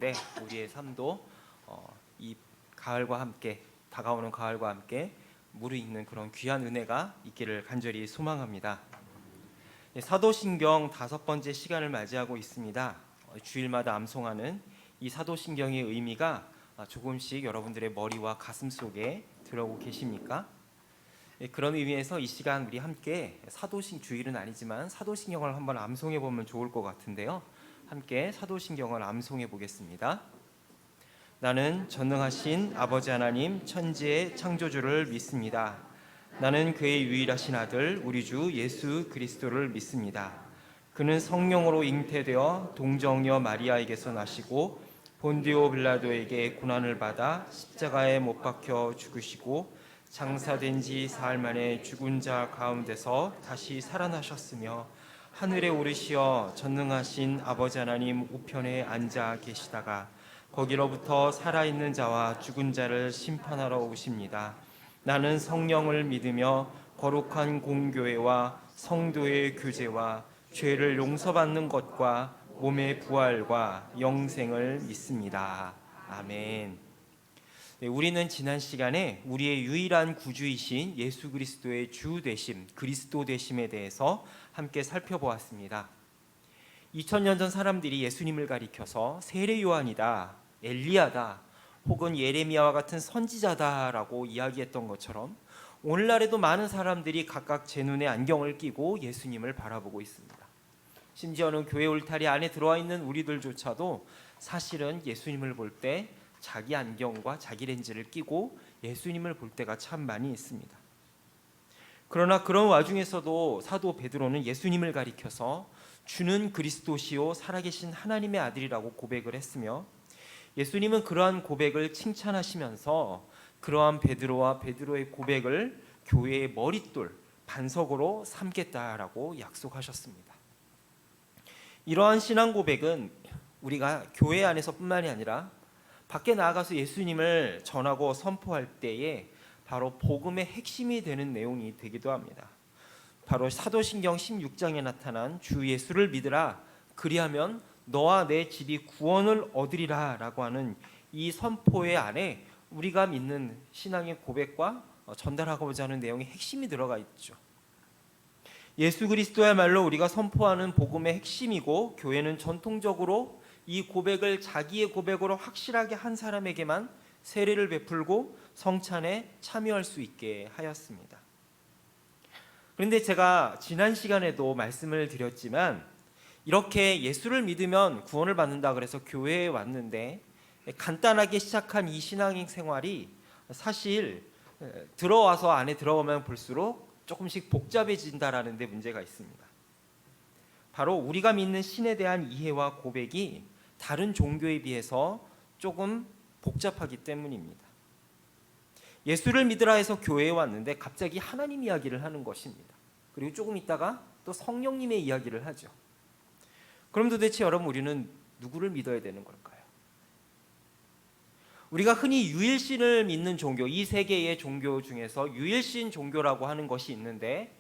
네, 우리의 삶도 이 가을과 함께 다가오는 가을과 함께 무르익는 그런 귀한 은혜가 있기를 간절히 소망합니다. 사도신경 5번째 시간을 맞이하고 있습니다. 주일마다 암송하는 이 사도신경의 의미가 조금씩 여러분들의 머리와 가슴 속에 들어오고 계십니까? 그런 의미에서 이 시간 우리 함께 주일은 아니지만 사도신경을 한번 암송해 보면 좋을 것 같은데요. 함께 사도신경을 암송해 보겠습니다. 나는 전능하신 아버지 하나님 천지의 창조주를 믿습니다. 나는 그의 유일하신 아들 우리 주 예수 그리스도를 믿습니다. 그는 성령으로 잉태되어 동정녀 마리아에게서 나시고 본디오 빌라도에게 고난을 받아 십자가에 못 박혀 죽으시고 장사된 지 사흘 만에 죽은 자 가운데서 다시 살아나셨으며 하늘에 오르시어 전능하신 아버지 하나님 우편에 앉아 계시다가 거기로부터 살아있는 자와 죽은 자를 심판하러 오십니다. 나는 성령을 믿으며 거룩한 공교회와 성도의 교제와 죄를 용서받는 것과 몸의 부활과 영생을 믿습니다. 아멘. 네, 우리는 지난 시간에 우리의 유일한 구주이신 예수 그리스도의 주 되심, 그리스도 되심에 대해서 함께 살펴보았습니다. 2000년 전 사람들이 예수님을 가리켜서 세례 요한이다, 엘리야다, 혹은 예레미야와 같은 선지자다라고 이야기했던 것처럼 오늘날에도 많은 사람들이 각각 제 눈에 안경을 끼고 예수님을 바라보고 있습니다. 심지어는 교회 울타리 안에 들어와 있는 우리들조차도 사실은 예수님을 볼 때 자기 안경과 자기 렌즈를 끼고 예수님을 볼 때가 참 많이 있습니다. 그러나 그런 와중에서도 사도 베드로는 예수님을 가리켜서 주는 그리스도시요 살아계신 하나님의 아들이라고 고백을 했으며 예수님은 그러한 고백을 칭찬하시면서 그러한 베드로와 베드로의 고백을 교회의 머릿돌, 반석으로 삼겠다라고 약속하셨습니다. 이러한 신앙 고백은 우리가 교회 안에서뿐만이 아니라 밖에 나아가서 예수님을 전하고 선포할 때에 바로 복음의 핵심이 되는 내용이 되기도 합니다. 바로 사도신경 16장에 나타난 주 예수를 믿으라 그리하면 너와 내 집이 구원을 얻으리라 라고 하는 이 선포의 안에 우리가 믿는 신앙의 고백과 전달하고자 하는 내용의 핵심이 들어가 있죠. 예수 그리스도야말로 우리가 선포하는 복음의 핵심이고 교회는 전통적으로 이 고백을 자기의 고백으로 확실하게 한 사람에게만 세례를 베풀고 성찬에 참여할 수 있게 하였습니다. 그런데 제가 지난 시간에도 말씀을 드렸지만 이렇게 예수를 믿으면 구원을 받는다 그래서 교회에 왔는데 간단하게 시작한 이 신앙 생활이 사실 들어와서 안에 들어오면 볼수록 조금씩 복잡해진다라는 데 문제가 있습니다. 바로 우리가 믿는 신에 대한 이해와 고백이 다른 종교에 비해서 조금 복잡하기 때문입니다. 예수를 믿으라 해서 교회에 왔는데 갑자기 하나님 이야기를 하는 것입니다. 그리고 조금 있다가 또 성령님의 이야기를 하죠. 그럼 도대체 여러분 우리는 누구를 믿어야 되는 걸까요? 우리가 흔히 유일신을 믿는 종교, 이 세 개의 종교 중에서 유일신 종교라고 하는 것이 있는데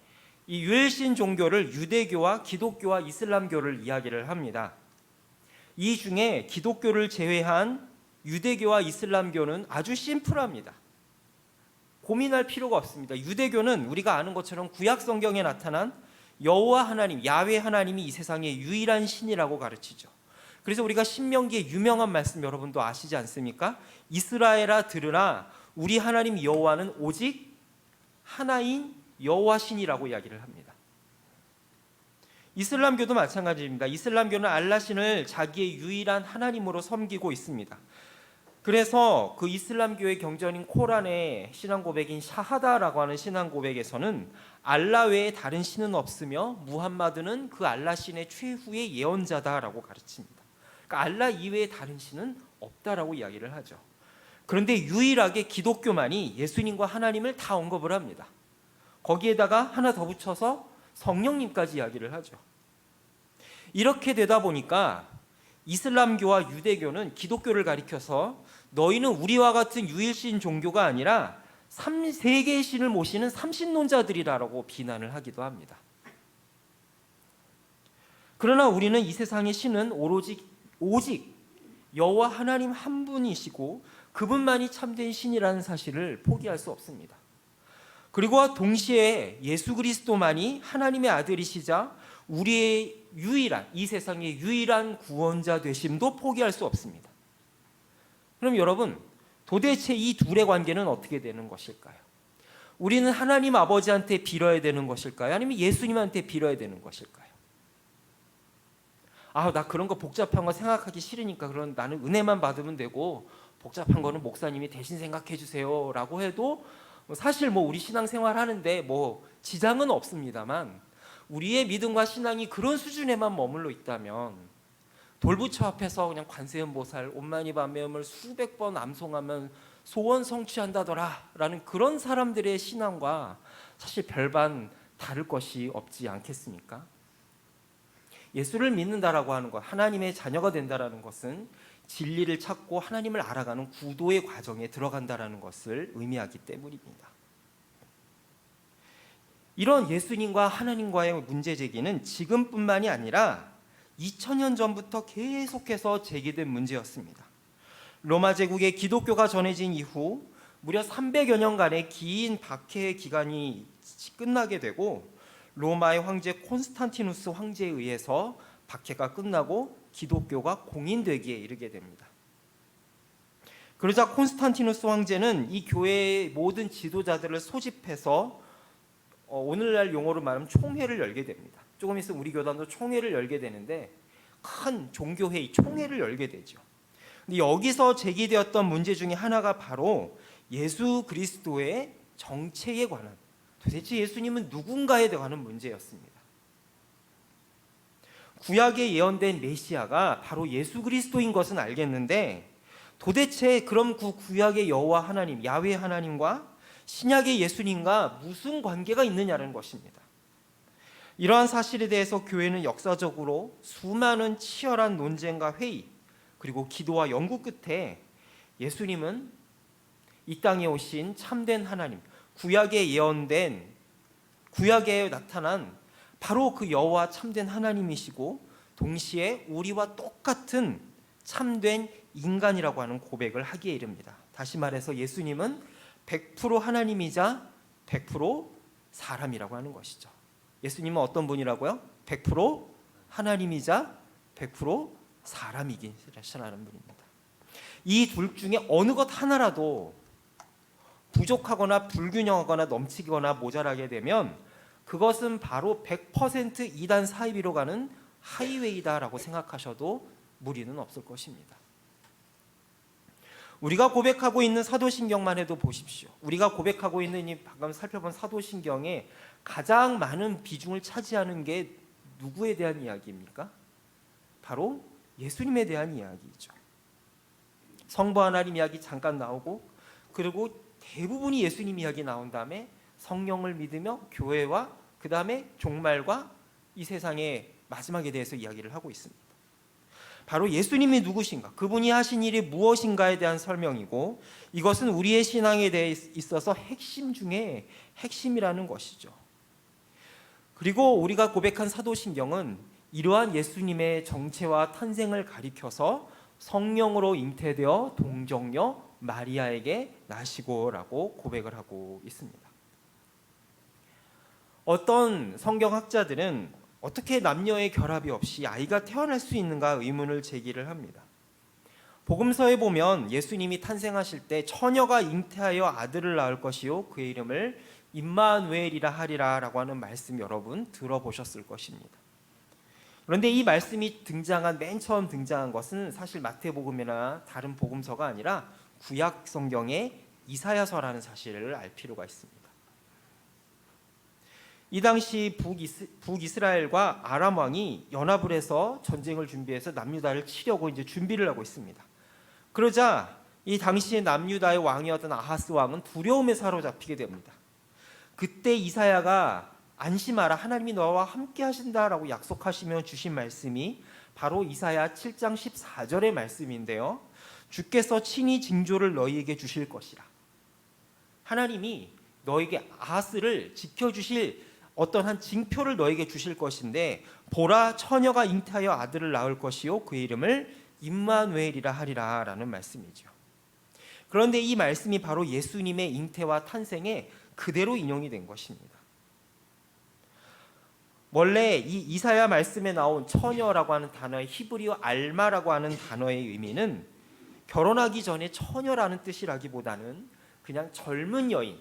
이 유일신 종교를 유대교와 기독교와 이슬람교를 이야기를 합니다. 이 중에 기독교를 제외한 유대교와 이슬람교는 아주 심플합니다. 고민할 필요가 없습니다. 유대교는 우리가 아는 것처럼 구약 성경에 나타난 여호와 하나님, 야훼 하나님이 이 세상의 유일한 신이라고 가르치죠. 그래서 우리가 신명기의 유명한 말씀 여러분도 아시지 않습니까? 이스라엘아 들으라 우리 하나님 여호와는 오직 하나인 여호와 신이라고 이야기를 합니다. 이슬람교도 마찬가지입니다. 이슬람교는 알라 신을 자기의 유일한 하나님으로 섬기고 있습니다. 그래서 그 이슬람교의 경전인 코란의 신앙 고백인 샤하다라고 하는 신앙 고백에서는 알라 외에 다른 신은 없으며 무함마드는 그 알라 신의 최후의 예언자다라고 가르칩니다. 그러니까 알라 이외에 다른 신은 없다라고 이야기를 하죠. 그런데 유일하게 기독교만이 예수님과 하나님을 다 언급을 합니다. 거기에다가 하나 더 붙여서 성령님까지 이야기를 하죠. 이렇게 되다 보니까 이슬람교와 유대교는 기독교를 가리켜서 너희는 우리와 같은 유일신 종교가 아니라 세 개의 신을 모시는 삼신론자들이라고 비난을 하기도 합니다. 그러나 우리는 이 세상의 신은 오직 여호와 하나님 한 분이시고 그분만이 참된 신이라는 사실을 포기할 수 없습니다. 그리고 동시에 예수 그리스도만이 하나님의 아들이시자 우리의 유일한, 이 세상의 유일한 구원자 되심도 포기할 수 없습니다. 그럼 여러분, 도대체 이 둘의 관계는 어떻게 되는 것일까요? 우리는 하나님 아버지한테 빌어야 되는 것일까요? 아니면 예수님한테 빌어야 되는 것일까요? 나 그런 거 복잡한 거 생각하기 싫으니까 그런 나는 은혜만 받으면 되고 복잡한 거는 목사님이 대신 생각해 주세요 라고 해도 사실 우리 신앙생활 하는데 지장은 없습니다만, 우리의 믿음과 신앙이 그런 수준에만 머물러 있다면 돌부처 앞에서 그냥 관세음보살 옷만이 밤매음을 수백 번 암송하면 소원 성취한다더라 라는 그런 사람들의 신앙과 사실 별반 다를 것이 없지 않겠습니까? 예수를 믿는다라고 하는 것, 하나님의 자녀가 된다라는 것은 진리를 찾고 하나님을 알아가는 구도의 과정에 들어간다라는 것을 의미하기 때문입니다. 이런 예수님과 하나님과의 문제 제기는 지금뿐만이 아니라 2000년 전부터 계속해서 제기된 문제였습니다. 로마 제국의 기독교가 전해진 이후 무려 300여 년간의 긴 박해의 기간이 끝나게 되고, 로마의 황제 콘스탄티누스 황제에 의해서 박해가 끝나고 기독교가 공인되기에 이르게 됩니다. 그러자 콘스탄티누스 황제는 이 교회의 모든 지도자들을 소집해서 오늘날 용어로 말하면 총회를 열게 됩니다. 조금 있으면 우리 교단도 총회를 열게 되는데, 큰 종교회의 총회를 열게 되죠. 근데 여기서 제기되었던 문제 중에 하나가 바로 예수 그리스도의 정체에 관한, 도대체 예수님은 누군가에 관한 문제였습니다. 구약에 예언된 메시아가 바로 예수 그리스도인 것은 알겠는데, 도대체 그럼 그 구약의 여호와 하나님, 야훼 하나님과 신약의 예수님과 무슨 관계가 있느냐는 것입니다. 이러한 사실에 대해서 교회는 역사적으로 수많은 치열한 논쟁과 회의, 그리고 기도와 연구 끝에 예수님은 이 땅에 오신 참된 하나님, 구약에 예언된, 구약에 나타난 바로 그 여호와 참된 하나님이시고 동시에 우리와 똑같은 참된 인간이라고 하는 고백을 하기에 이릅니다. 다시 말해서 예수님은 100% 하나님이자 100% 사람이라고 하는 것이죠. 예수님은 어떤 분이라고요? 100% 하나님이자 100% 사람이긴 하는 분입니다. 이 둘 중에 어느 것 하나라도 부족하거나 불균형하거나 넘치거나 모자라게 되면 그것은 바로 100% 이단 사이비로 가는 하이웨이다라고 생각하셔도 무리는 없을 것입니다. 우리가 고백하고 있는 사도신경만 해도 보십시오. 우리가 고백하고 있는 이 방금 살펴본 사도신경에 가장 많은 비중을 차지하는 게 누구에 대한 이야기입니까? 바로 예수님에 대한 이야기죠. 성부 하나님 이야기 잠깐 나오고, 그리고 대부분이 예수님 이야기 나온 다음에 성령을 믿으며 교회와 그 다음에 종말과 이 세상의 마지막에 대해서 이야기를 하고 있습니다. 바로 예수님이 누구신가, 그분이 하신 일이 무엇인가에 대한 설명이고, 이것은 우리의 신앙에 대해 있어서 핵심 중에 핵심이라는 것이죠. 그리고 우리가 고백한 사도신경은 이러한 예수님의 정체와 탄생을 가리켜서 성령으로 잉태되어 동정녀 마리아에게 나시고라고 고백을 하고 있습니다. 어떤 성경학자들은 어떻게 남녀의 결합이 없이 아이가 태어날 수 있는가 의문을 제기를 합니다. 복음서에 보면 예수님이 탄생하실 때 처녀가 잉태하여 아들을 낳을 것이요 그의 이름을 임마누엘이라 하리라 라고 하는 말씀 여러분 들어보셨을 것입니다. 그런데 이 말씀이 맨 처음 등장한 것은 사실 마태복음이나 다른 복음서가 아니라 구약 성경의 이사야서라는 사실을 알 필요가 있습니다. 이 당시 북이스라엘과 아람 왕이 연합을 해서 전쟁을 준비해서 남유다를 치려고 이제 준비를 하고 있습니다. 그러자 이 당시의 남유다의 왕이었던 아하스 왕은 두려움에 사로잡히게 됩니다. 그때 이사야가 안심하라, 하나님이 너와 함께 하신다라고 약속하시며 주신 말씀이 바로 이사야 7장 14절의 말씀인데요. 주께서 친히 징조를 너희에게 주실 것이라. 하나님이 너에게 아하스를 지켜주실 어떤 한 징표를 너에게 주실 것인데, 보라 처녀가 잉태하여 아들을 낳을 것이요 그의 이름을 임마누엘이라 하리라라는 말씀이죠. 그런데 이 말씀이 바로 예수님의 잉태와 탄생에 그대로 인용이 된 것입니다. 원래 이 이사야 말씀에 나온 처녀라고 하는 단어의 히브리어 알마라고 하는 단어의 의미는 결혼하기 전에 처녀라는 뜻이라기보다는 그냥 젊은 여인,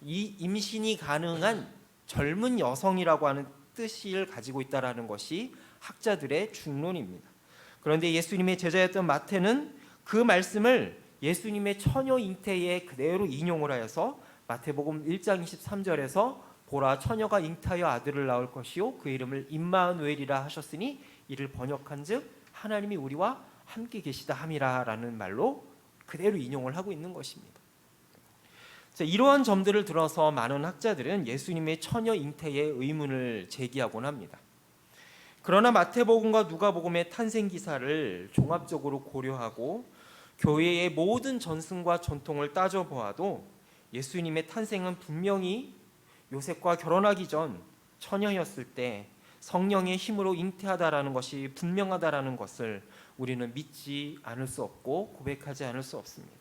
이 임신이 가능한 젊은 여성이라고 하는 뜻을 가지고 있다라는 것이 학자들의 중론입니다. 그런데 예수님의 제자였던 마태는 그 말씀을 예수님의 처녀 잉태에 그대로 인용을 하여서 마태복음 1장 23절에서 보라 처녀가 잉태하여 아들을 낳을 것이요 그 이름을 임마누엘이라 하셨으니 이를 번역한즉 하나님이 우리와 함께 계시다 함이라라는 말로 그대로 인용을 하고 있는 것입니다. 자, 이러한 점들을 들어서 많은 학자들은 예수님의 처녀 잉태의 의문을 제기하곤 합니다. 그러나 마태복음과 누가복음의 탄생 기사를 종합적으로 고려하고 교회의 모든 전승과 전통을 따져보아도 예수님의 탄생은 분명히 요셉과 결혼하기 전 처녀였을 때 성령의 힘으로 잉태하다라는 것이 분명하다라는 것을 우리는 믿지 않을 수 없고 고백하지 않을 수 없습니다.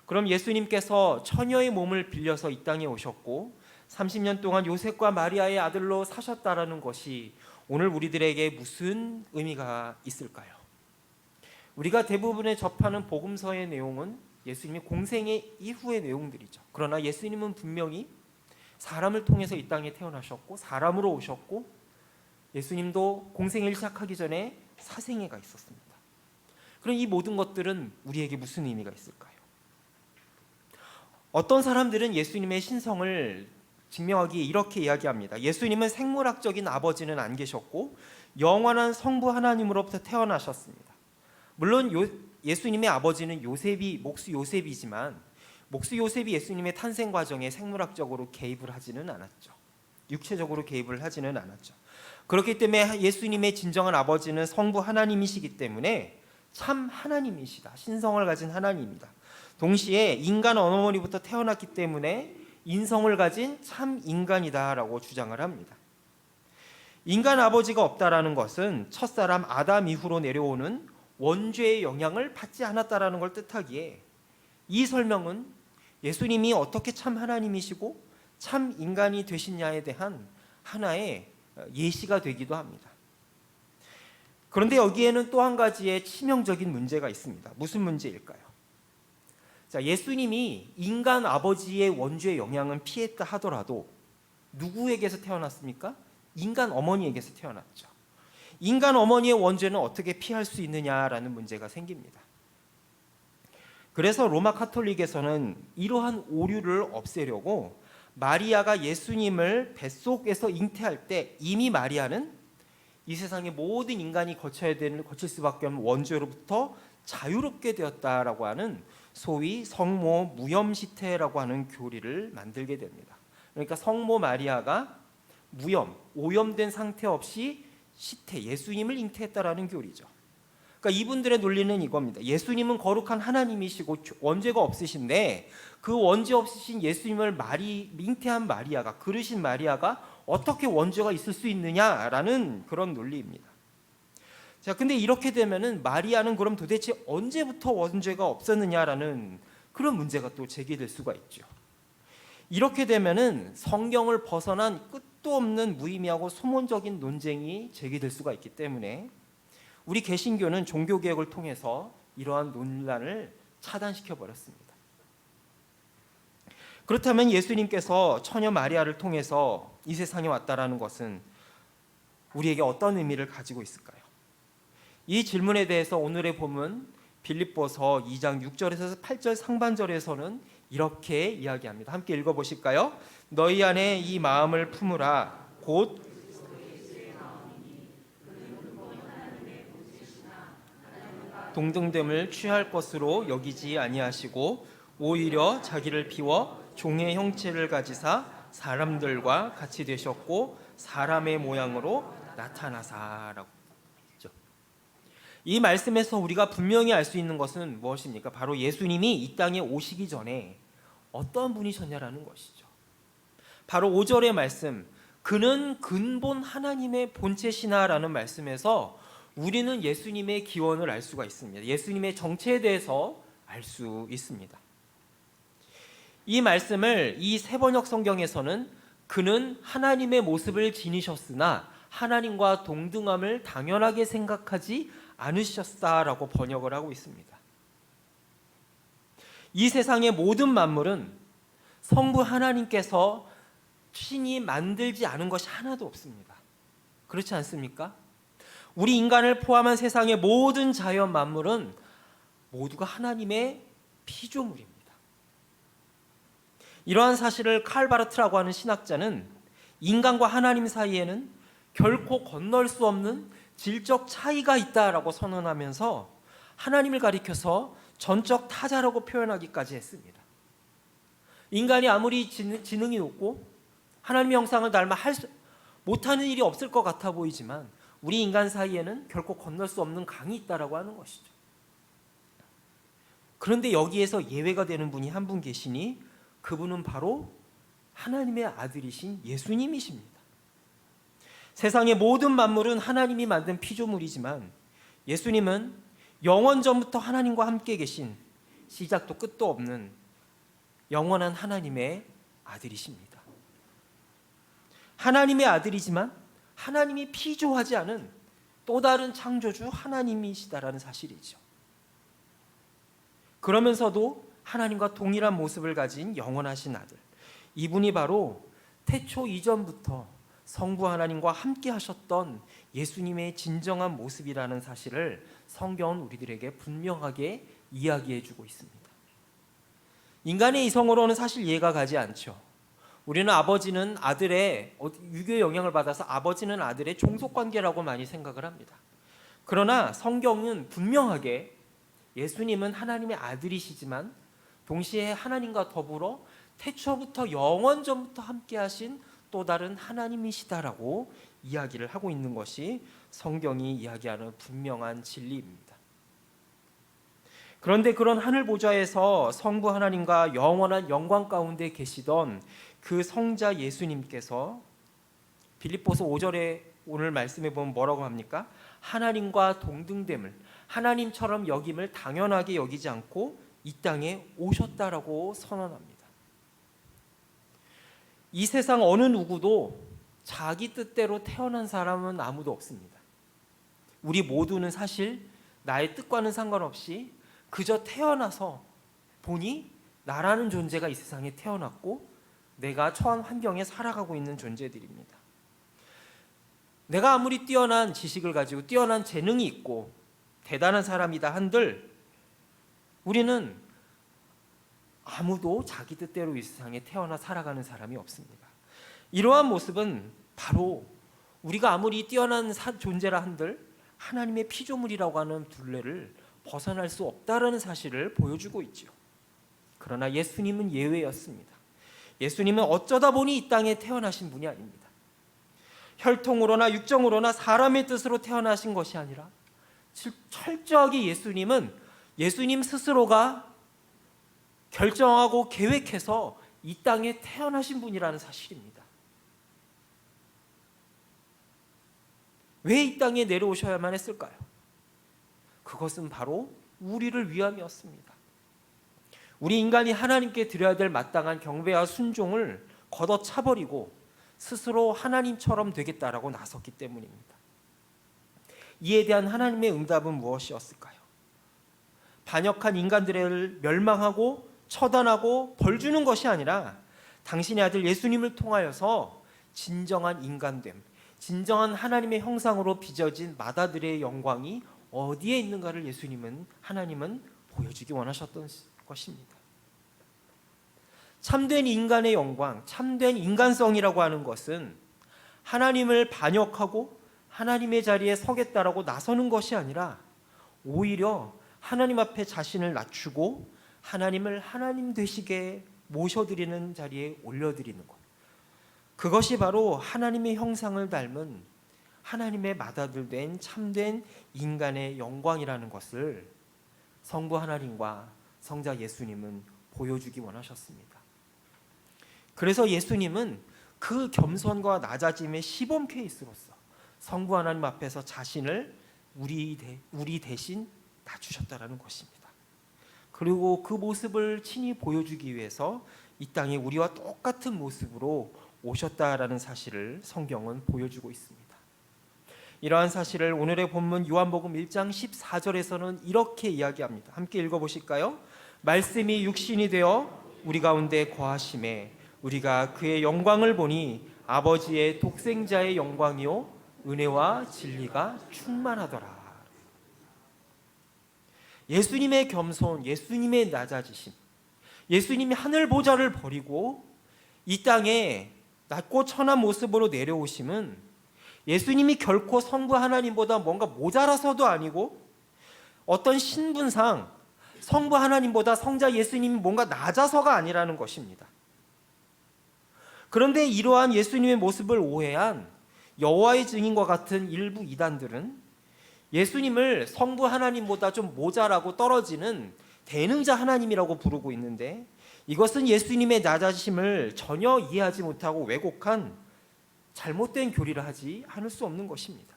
그럼 예수님께서 처녀의 몸을 빌려서 이 땅에 오셨고 30년 동안 요셉과 마리아의 아들로 사셨다라는 것이 오늘 우리들에게 무슨 의미가 있을까요? 우리가 대부분에 접하는 복음서의 내용은 예수님의 공생의 이후의 내용들이죠. 그러나 예수님은 분명히 사람을 통해서 이 땅에 태어나셨고 사람으로 오셨고 예수님도 공생을 시작하기 전에 사생애가 있었습니다. 그럼 이 모든 것들은 우리에게 무슨 의미가 있을까요? 어떤 사람들은 예수님의 신성을 증명하기에 이렇게 이야기합니다. 예수님은 생물학적인 아버지는 안 계셨고 영원한 성부 하나님으로부터 태어나셨습니다. 물론 예수님의 아버지는 목수 요셉이지만 목수 요셉이 예수님의 탄생 과정에 생물학적으로 개입을 하지는 않았죠. 육체적으로 개입을 하지는 않았죠. 그렇기 때문에 예수님의 진정한 아버지는 성부 하나님이시기 때문에 참 하나님이시다. 신성을 가진 하나님입니다. 동시에 인간 어머니부터 태어났기 때문에 인성을 가진 참 인간이다라고 주장을 합니다. 인간 아버지가 없다라는 것은 첫사람 아담 이후로 내려오는 원죄의 영향을 받지 않았다라는 걸 뜻하기에 이 설명은 예수님이 어떻게 참 하나님이시고 참 인간이 되시냐에 대한 하나의 예시가 되기도 합니다. 그런데 여기에는 또 한 가지의 치명적인 문제가 있습니다. 무슨 문제일까요? 자, 예수님이 인간 아버지의 원죄의 영향은 피했다 하더라도 누구에게서 태어났습니까? 인간 어머니에게서 태어났죠. 인간 어머니의 원죄는 어떻게 피할 수 있느냐라는 문제가 생깁니다. 그래서 로마 카톨릭에서는 이러한 오류를 없애려고 마리아가 예수님을 뱃속에서 잉태할 때 이미 마리아는 이 세상의 모든 인간이 거칠 수밖에 없는 원죄로부터 자유롭게 되었다라고 하는 소위 성모 무염시태라고 하는 교리를 만들게 됩니다. 그러니까 성모 마리아가 오염된 상태 없이 예수님을 잉태했다라는 교리죠. 그러니까 이분들의 논리는 이겁니다. 예수님은 거룩한 하나님이시고 원죄가 없으신데 그 원죄 없으신 예수님을 잉태한 마리아가 그르신 마리아가 어떻게 원죄가 있을 수 있느냐라는 그런 논리입니다. 자, 근데 이렇게 되면은 마리아는 그럼 도대체 언제부터 원죄가 없었느냐라는 그런 문제가 또 제기될 수가 있죠. 이렇게 되면은 성경을 벗어난 끝도 없는 무의미하고 소문적인 논쟁이 제기될 수가 있기 때문에 우리 개신교는 종교개혁을 통해서 이러한 논란을 차단시켜 버렸습니다. 그렇다면 예수님께서 처녀 마리아를 통해서 이 세상에 왔다라는 것은 우리에게 어떤 의미를 가지고 있을까요? 이 질문에 대해서 오늘의 본문 빌립보서 2장 6절에서 8절 상반절에서는 이렇게 이야기합니다. 함께 읽어보실까요? 너희 안에 이 마음을 품으라. 곧 동등됨을 취할 것으로 여기지 아니하시고 오히려 자기를 비워 종의 형체를 가지사 사람들과 같이 되셨고 사람의 모양으로 나타나사라고 했죠. 이 말씀에서 우리가 분명히 알 수 있는 것은 무엇입니까? 바로 예수님이 이 땅에 오시기 전에 어떤 분이셨냐라는 것이죠. 바로 5절의 말씀, 그는 근본 하나님의 본체시나라는 말씀에서 우리는 예수님의 기원을 알 수가 있습니다. 예수님의 정체에 대해서 알 수 있습니다. 이 말씀을 이 세번역 성경에서는 그는 하나님의 모습을 지니셨으나 하나님과 동등함을 당연하게 생각하지 않으셨다라고 번역을 하고 있습니다. 이 세상의 모든 만물은 성부 하나님께서 친히 만들지 않은 것이 하나도 없습니다. 그렇지 않습니까? 우리 인간을 포함한 세상의 모든 자연 만물은 모두가 하나님의 피조물입니다. 이러한 사실을 칼 바르트라고 하는 신학자는 인간과 하나님 사이에는 결코 건널 수 없는 질적 차이가 있다라고 선언하면서 하나님을 가리켜서 전적 타자라고 표현하기까지 했습니다. 인간이 아무리 지능이 높고 하나님의 형상을 닮아 못하는 일이 없을 것 같아 보이지만 우리 인간 사이에는 결코 건널 수 없는 강이 있다라고 하는 것이죠. 그런데 여기에서 예외가 되는 분이 한 분 계시니 그분은 바로 하나님의 아들이신 예수님이십니다. 세상의 모든 만물은 하나님이 만든 피조물이지만 예수님은 영원 전부터 하나님과 함께 계신 시작도 끝도 없는 영원한 하나님의 아들이십니다. 하나님의 아들이지만 하나님이 피조하지 않은 또 다른 창조주 하나님이시다라는 사실이죠. 그러면서도 하나님과 동일한 모습을 가진 영원하신 아들, 이분이 바로 태초 이전부터 성부 하나님과 함께 하셨던 예수님의 진정한 모습이라는 사실을 성경은 우리들에게 분명하게 이야기해 주고 있습니다. 인간의 이성으로는 사실 이해가 가지 않죠. 우리는 아버지는 아들의 유교의 영향을 받아서 아버지는 아들의 종속관계라고 많이 생각을 합니다. 그러나 성경은 분명하게 예수님은 하나님의 아들이시지만 동시에 하나님과 더불어 태초부터 영원 전부터 함께 하신 또 다른 하나님이시다라고 이야기를 하고 있는 것이 성경이 이야기하는 분명한 진리입니다. 그런데 그런 하늘 보좌에서 성부 하나님과 영원한 영광 가운데 계시던 그 성자 예수님께서 빌립보서 5절에 오늘 말씀해 보면 뭐라고 합니까? 하나님과 동등됨을, 하나님처럼 여김을 당연하게 여기지 않고 이 땅에 오셨다라고 선언합니다. 이 세상 어느 누구도 자기 뜻대로 태어난 사람은 아무도 없습니다. 우리 모두는 사실 나의 뜻과는 상관없이 그저 태어나서 보니 나라는 존재가 이 세상에 태어났고 내가 처한 환경에 살아가고 있는 존재들입니다. 내가 아무리 뛰어난 지식을 가지고 뛰어난 재능이 있고 대단한 사람이다 한들 우리는 아무도 자기 뜻대로 이 세상에 태어나 살아가는 사람이 없습니다. 이러한 모습은 바로 우리가 아무리 뛰어난 존재라 한들 하나님의 피조물이라고 하는 둘레를 벗어날 수 없다라는 사실을 보여주고 있죠. 그러나 예수님은 예외였습니다. 예수님은 어쩌다 보니 이 땅에 태어나신 분이 아닙니다. 혈통으로나 육정으로나 사람의 뜻으로 태어나신 것이 아니라 철저하게 예수님은 예수님 스스로가 결정하고 계획해서 이 땅에 태어나신 분이라는 사실입니다. 왜 이 땅에 내려오셔야만 했을까요? 그것은 바로 우리를 위함이었습니다. 우리 인간이 하나님께 드려야 될 마땅한 경배와 순종을 걷어차버리고 스스로 하나님처럼 되겠다라고 나섰기 때문입니다. 이에 대한 하나님의 응답은 무엇이었을까요? 반역한 인간들을 멸망하고 처단하고 벌주는 것이 아니라 당신의 아들 예수님을 통하여서 진정한 인간됨, 진정한 하나님의 형상으로 빚어진 마다들의 영광이 어디에 있는가를 하나님은 보여주기 원하셨던 것입니다. 참된 인간의 영광, 참된 인간성이라고 하는 것은 하나님을 반역하고 하나님의 자리에 서겠다라고 나서는 것이 아니라 오히려 하나님 앞에 자신을 낮추고 하나님을 하나님 되시게 모셔드리는 자리에 올려드리는 것, 그것이 바로 하나님의 형상을 닮은 하나님의 맏아들 된 참된 인간의 영광이라는 것을 성부 하나님과 성자 예수님은 보여주기 원하셨습니다. 그래서 예수님은 그 겸손과 낮아짐의 시범 케이스로서 성부 하나님 앞에서 자신을 우리 대신 낮추셨다라는 것입니다. 그리고 그 모습을 친히 보여주기 위해서 이 땅에 우리와 똑같은 모습으로 오셨다라는 사실을 성경은 보여주고 있습니다. 이러한 사실을 오늘의 본문 요한복음 1장 14절에서는 이렇게 이야기합니다. 함께 읽어보실까요? 말씀이 육신이 되어 우리 가운데 거하심에 우리가 그의 영광을 보니 아버지의 독생자의 영광이요 은혜와 진리가 충만하더라. 예수님의 겸손, 예수님의 낮아지심, 예수님이 하늘 보좌를 버리고 이 땅에 낮고 천한 모습으로 내려오심은 예수님이 결코 성부 하나님보다 뭔가 모자라서도 아니고 어떤 신분상 성부 하나님보다 성자 예수님이 뭔가 낮아서가 아니라는 것입니다. 그런데 이러한 예수님의 모습을 오해한 여호와의 증인과 같은 일부 이단들은 예수님을 성부 하나님보다 좀 모자라고 떨어지는 대능자 하나님이라고 부르고 있는데 이것은 예수님의 낮아짐을 전혀 이해하지 못하고 왜곡한 잘못된 교리를 하지 않을 수 없는 것입니다.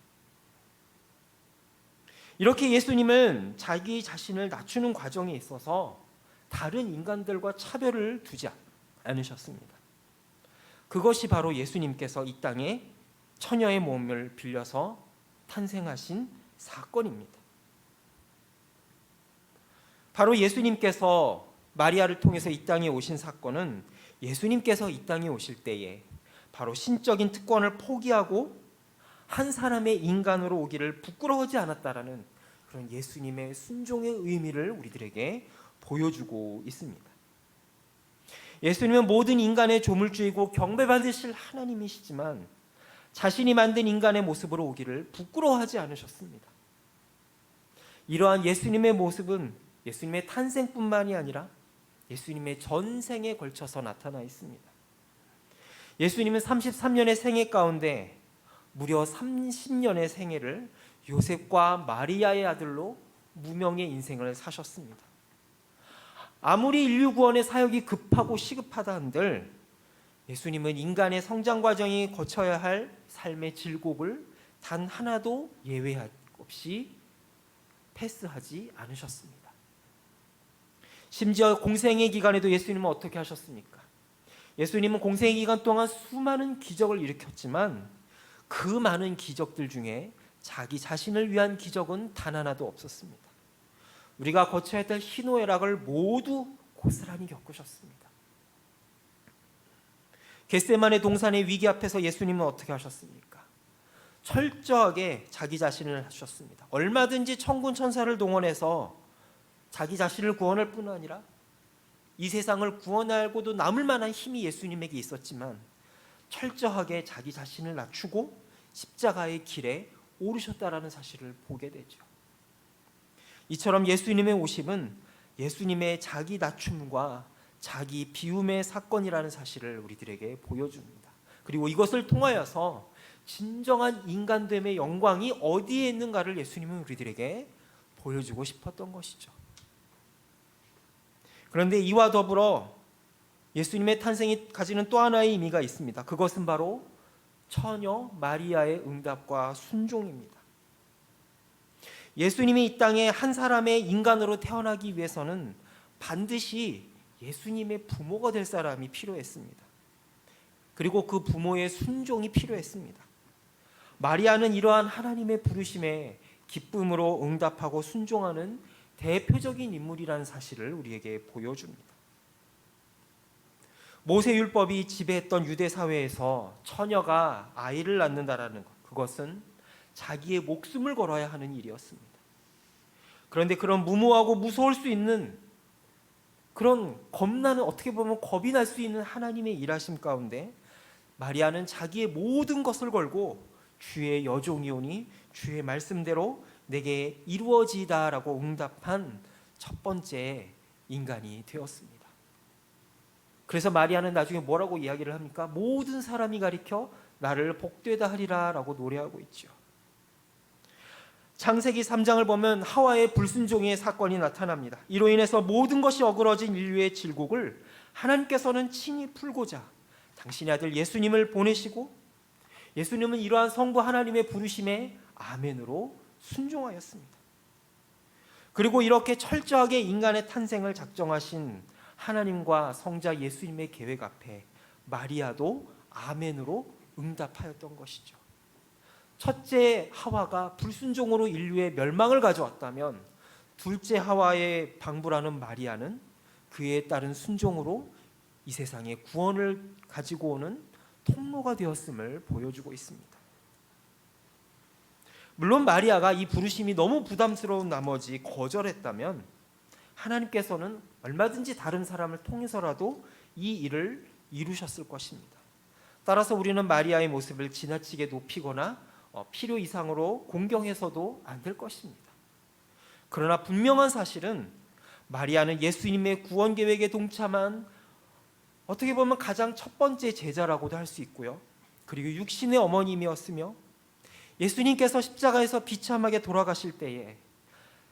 이렇게 예수님은 자기 자신을 낮추는 과정에 있어서 다른 인간들과 차별을 두지 않으셨습니다. 그것이 바로 예수님께서 이 땅에 처녀의 몸을 빌려서 탄생하신 사건입니다. 바로 예수님께서 마리아를 통해서 이 땅에 오신 사건은 예수님께서 이 땅에 오실 때에 바로 신적인 특권을 포기하고 한 사람의 인간으로 오기를 부끄러워하지 않았다라는 그런 예수님의 순종의 의미를 우리들에게 보여주고 있습니다. 예수님은 모든 인간의 조물주이고 경배받으실 하나님이시지만 자신이 만든 인간의 모습으로 오기를 부끄러워하지 않으셨습니다. 이러한 예수님의 모습은 예수님의 탄생뿐만이 아니라 예수님의 전생에 걸쳐서 나타나 있습니다. 예수님은 33년의 생애 가운데 무려 30년의 생애를 요셉과 마리아의 아들로 무명의 인생을 사셨습니다. 아무리 인류 구원의 사역이 급하고 시급하다 한들 예수님은 인간의 성장 과정이 거쳐야 할 삶의 질곡을 단 하나도 예외 없이 패스하지 않으셨습니다. 심지어 공생의 기간에도 예수님은 어떻게 하셨습니까? 예수님은 공생의 기간 동안 수많은 기적을 일으켰지만 그 많은 기적들 중에 자기 자신을 위한 기적은 단 하나도 없었습니다. 우리가 거쳐야 할 희노애락을 모두 고스란히 겪으셨습니다. 겟세마네 동산의 위기 앞에서 예수님은 어떻게 하셨습니까? 철저하게 자기 자신을 하셨습니다. 얼마든지 천군 천사를 동원해서 자기 자신을 구원할 뿐 아니라 이 세상을 구원하고도 남을 만한 힘이 예수님에게 있었지만 철저하게 자기 자신을 낮추고 십자가의 길에 오르셨다라는 사실을 보게 되죠. 이처럼 예수님의 오심은 예수님의 자기 낮춤과 자기 비움의 사건이라는 사실을 우리들에게 보여줍니다. 그리고 이것을 통하여서 진정한 인간됨의 영광이 어디에 있는가를 예수님은 우리들에게 보여주고 싶었던 것이죠. 그런데 이와 더불어 예수님의 탄생이 가지는 또 하나의 의미가 있습니다. 그것은 바로 처녀 마리아의 응답과 순종입니다. 예수님이 이 땅에 한 사람의 인간으로 태어나기 위해서는 반드시 예수님의 부모가 될 사람이 필요했습니다. 그리고 그 부모의 순종이 필요했습니다. 마리아는 이러한 하나님의 부르심에 기쁨으로 응답하고 순종하는 대표적인 인물이라는 사실을 우리에게 보여줍니다. 모세율법이 지배했던 유대 사회에서 처녀가 아이를 낳는다라는 것, 그것은 자기의 목숨을 걸어야 하는 일이었습니다. 그런데 그런 무모하고 무서울 수 있는 그런 겁나는, 어떻게 보면 겁이 날 수 있는 하나님의 일하심 가운데 마리아는 자기의 모든 것을 걸고 주의 여종이오니 주의 말씀대로 내게 이루어지다라고 응답한 첫 번째 인간이 되었습니다. 그래서 마리아는 나중에 뭐라고 이야기를 합니까? 모든 사람이 가리켜 나를 복되다 하리라라고 노래하고 있죠. 창세기 3장을 보면 하와의 불순종의 사건이 나타납니다. 이로 인해서 모든 것이 어그러진 인류의 질곡을 하나님께서는 친히 풀고자 당신의 아들 예수님을 보내시고 예수님은 이러한 성부 하나님의 부르심에 아멘으로 순종하였습니다. 그리고 이렇게 철저하게 인간의 탄생을 작정하신 하나님과 성자 예수님의 계획 앞에 마리아도 아멘으로 응답하였던 것이죠. 첫째 하와가 불순종으로 인류의 멸망을 가져왔다면 둘째 하와의 방불하는 마리아는 그에 따른 순종으로 이 세상에 구원을 가지고 오는 통로가 되었음을 보여주고 있습니다. 물론 마리아가 이 부르심이 너무 부담스러운 나머지 거절했다면 하나님께서는 얼마든지 다른 사람을 통해서라도 이 일을 이루셨을 것입니다. 따라서 우리는 마리아의 모습을 지나치게 높이거나 필요 이상으로 공경해서도 안 될 것입니다. 그러나 분명한 사실은 마리아는 예수님의 구원 계획에 동참한 어떻게 보면 가장 첫 번째 제자라고도 할 수 있고요. 그리고 육신의 어머님이었으며 예수님께서 십자가에서 비참하게 돌아가실 때에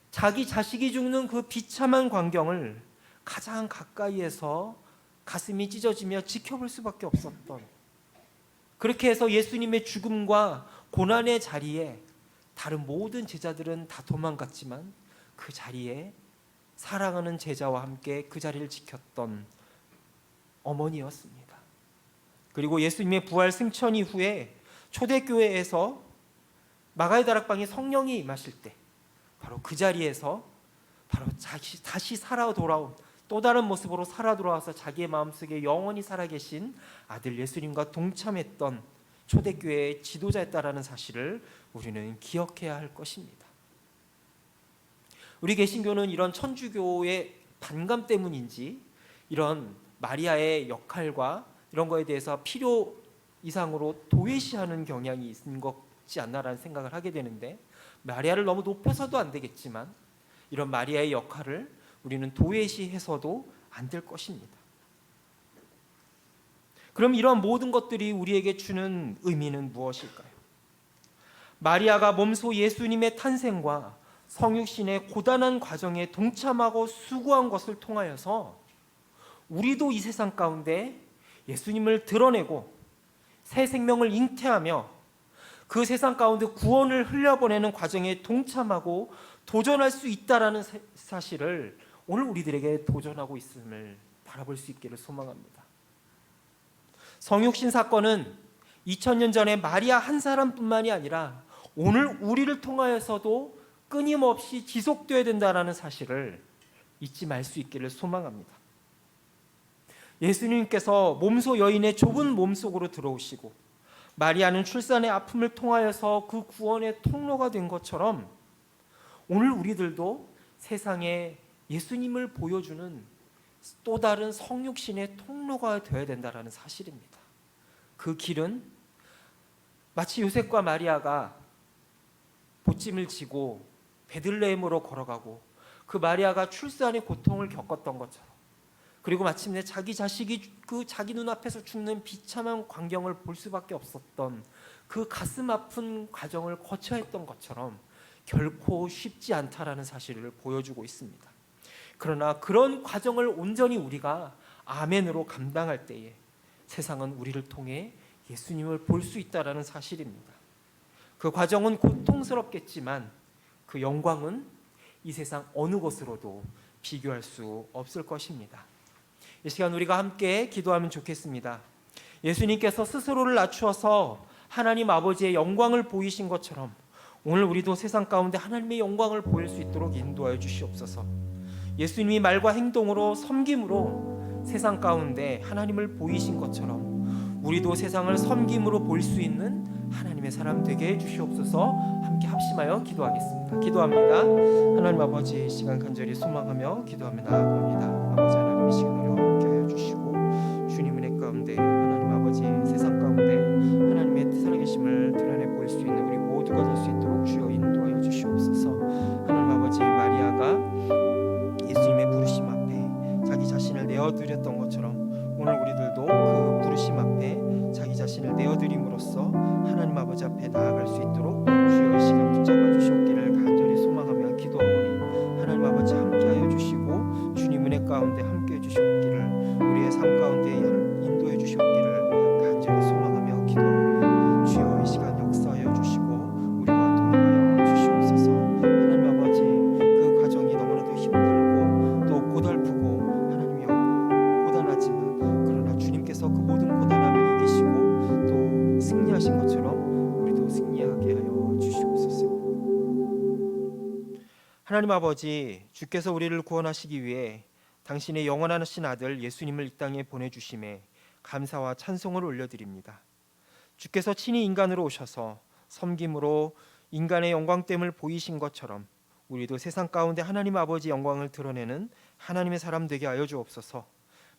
자기 자식이 죽는 그 비참한 광경을 가장 가까이에서 가슴이 찢어지며 지켜볼 수밖에 없었던, 그렇게 해서 예수님의 죽음과 고난의 자리에 다른 모든 제자들은 다 도망갔지만 그 자리에 사랑하는 제자와 함께 그 자리를 지켰던 어머니였습니다. 그리고 예수님의 부활 승천 이후에 초대교회에서 마가의 다락방에 성령이 임하실 때 바로 그 자리에서 바로 다시 살아 돌아온, 또 다른 모습으로 살아 돌아와서 자기의 마음속에 영원히 살아계신 아들 예수님과 동참했던 초대교회의 지도자였다라는 사실을 우리는 기억해야 할 것입니다. 우리 개신교는 이런 천주교의 반감 때문인지 이런 마리아의 역할과 이런 거에 대해서 필요 이상으로 도외시하는 경향이 있는 것지 않나라는 생각을 하게 되는데, 마리아를 너무 높여서도 안 되겠지만 이런 마리아의 역할을 우리는 도외시해서도 안 될 것입니다. 그럼 이런 모든 것들이 우리에게 주는 의미는 무엇일까요? 마리아가 몸소 예수님의 탄생과 성육신의 고단한 과정에 동참하고 수고한 것을 통하여서 우리도 이 세상 가운데 예수님을 드러내고 새 생명을 잉태하며 그 세상 가운데 구원을 흘려보내는 과정에 동참하고 도전할 수 있다라는 사실을 오늘 우리들에게 도전하고 있음을 바라볼 수 있기를 소망합니다. 성육신 사건은 2000년 전에 마리아 한 사람뿐만이 아니라 오늘 우리를 통하여서도 끊임없이 지속되어야 된다는 사실을 잊지 말 수 있기를 소망합니다. 예수님께서 몸소 여인의 좁은 몸속으로 들어오시고 마리아는 출산의 아픔을 통하여서 그 구원의 통로가 된 것처럼 오늘 우리들도 세상에 예수님을 보여주는 또 다른 성육신의 통로가 되어야 된다는 사실입니다. 그 길은 마치 요셉과 마리아가 보찜을 지고 베들레헴으로 걸어가고 그 마리아가 출산의 고통을 겪었던 것처럼, 그리고 마침내 자기 자식이 그 자기 눈앞에서 죽는 비참한 광경을 볼 수밖에 없었던 그 가슴 아픈 과정을 거쳐야 했던 것처럼 결코 쉽지 않다라는 사실을 보여주고 있습니다. 그러나 그런 과정을 온전히 우리가 아멘으로 감당할 때에 세상은 우리를 통해 예수님을 볼 수 있다라는 사실입니다. 그 과정은 고통스럽겠지만 그 영광은 이 세상 어느 것으로도 비교할 수 없을 것입니다. 이 시간 우리가 함께 기도하면 좋겠습니다. 예수님께서 스스로를 낮추어서 하나님 아버지의 영광을 보이신 것처럼 오늘 우리도 세상 가운데 하나님의 영광을 보일 수 있도록 인도하여 주시옵소서. 예수님이 말과 행동으로 섬김으로 세상 가운데 하나님을 보이신 것처럼 우리도 세상을 섬김으로 볼 수 있는 하나님의 사람 되게 해주시옵소서. 함께 합심하여 기도하겠습니다. 기도합니다. 하나님 아버지, 시간 간절히 소망하며 기도하며 나아갑니다. 아버지 하나님, 이 시간 우리와 함께하여 주시고 주님 은혜 가운데 하나님 아버지 세상 가운데 하나님의 살아계심을 드러내 보일 수 있는 우리 모두가 될 수 있도록 주여 인도하여 주시옵소서. 하나님 아버지, 마리아가 예수님의 부르심 앞에 자기 자신을 내어드렸던 것처럼 오늘 우리들도 그 부르심 앞에 자기 자신을 내어드림으로써 하나님 아버지 앞에 나아갈 수 있도록 주여 이 시간 붙잡아 주시옵기를 간절히 소망하며 기도하오니 하나님 아버지 함께하여 주시고 주님 은혜 가운데 함께해 주시옵기를 우리의 삶 가운데 인도해 주시옵기를 간절히 소망하며 기도하오니 주여 이 시간 역사하여 주시고 우리와 동행하여 주시옵소서. 하나님 아버지, 주께서 우리를 구원하시기 위해 당신의 영원하신 아들 예수님을 이 땅에 보내주심에 감사와 찬송을 올려드립니다. 주께서 친히 인간으로 오셔서 섬김으로 인간의 영광됨을 보이신 것처럼 우리도 세상 가운데 하나님 아버지 영광을 드러내는 하나님의 사람 되게 하여 주옵소서.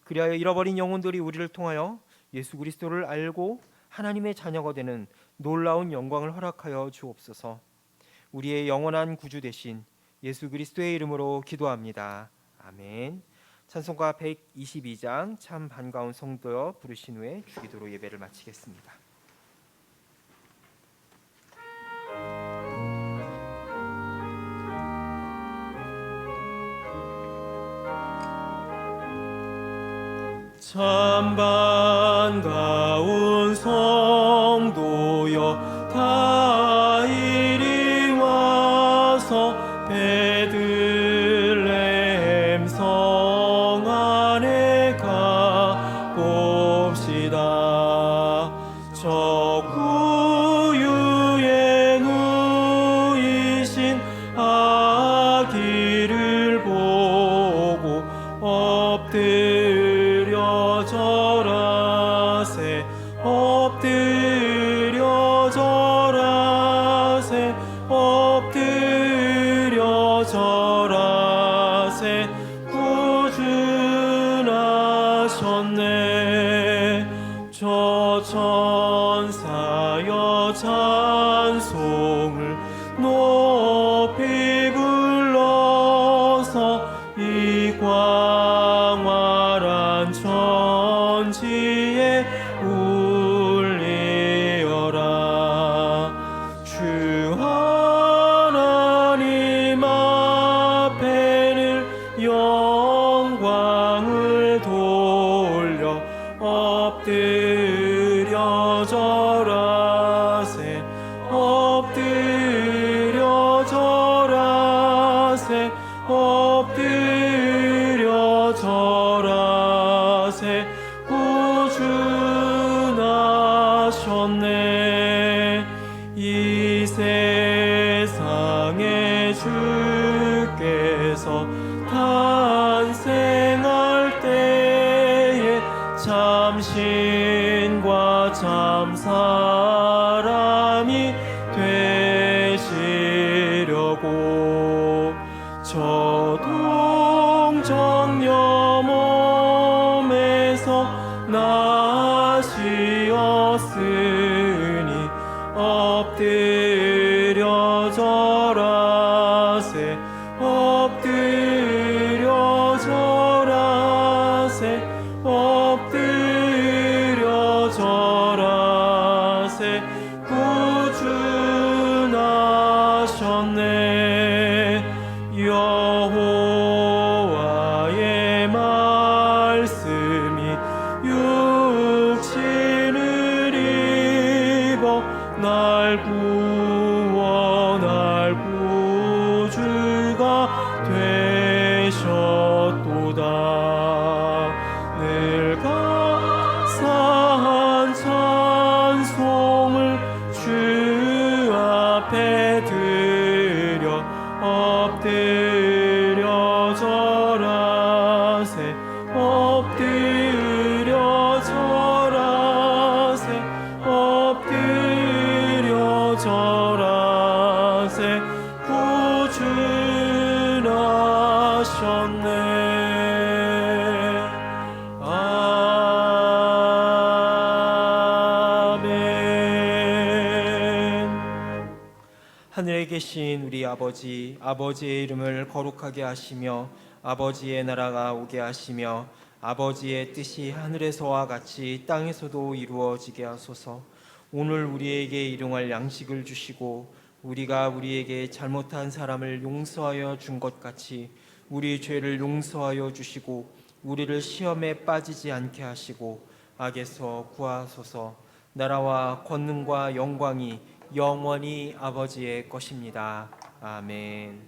그리하여 잃어버린 영혼들이 우리를 통하여 예수 그리스도를 알고 하나님의 자녀가 되는 놀라운 영광을 허락하여 주옵소서. 우리의 영원한 구주 되신 예수 그리스도의 이름으로 기도합니다. 아멘. 찬송가 122장 참 반가운 성도여 부르신 후에 주기도로 예배를 마치겠습니다. 참 반가운 성도여 다 이리 와서 베들레헴 성 안에 가봅시다. 저 구유에 누이신 아기를 보고 엎드려 절하세 엎드려 절하세 엎드려 절하세 구준하셨네. 저 천사여 찬송을 높이 불러서 이 광활한 천지에 울리어라. 주 하나님 앞에는 영광을 돌려 엎드려 절하세 엎드려 절하세 엎드려 절하세 구준하셨네. 이 세상에 주께서 탄생할 때에 참신과 참사람이 되시려고 저 동정녀 몸에서 나시었으니 엎드려 절하세 엎드려 절하세 엎드려 절하세 구준하셨네. 여호와의 말씀이 육신을 입어 날 구원할 구주가 되셨도다. 늘 감사한 찬송을 주 앞에 드려 엎드려 절하세 엎드려 절하세 엎드려 절하세 구준하셨네. 하늘에 계신 우리 아버지, 아버지의 이름을 거룩하게 하시며 아버지의 나라가 오게 하시며 아버지의 뜻이 하늘에서와 같이 땅에서도 이루어지게 하소서. 오늘 우리에게 일용할 양식을 주시고 우리가 우리에게 잘못한 사람을 용서하여 준 것 같이 우리 죄를 용서하여 주시고 우리를 시험에 빠지지 않게 하시고 악에서 구하소서. 나라와 권능과 영광이 영원히 아버지의 것입니다. 아멘.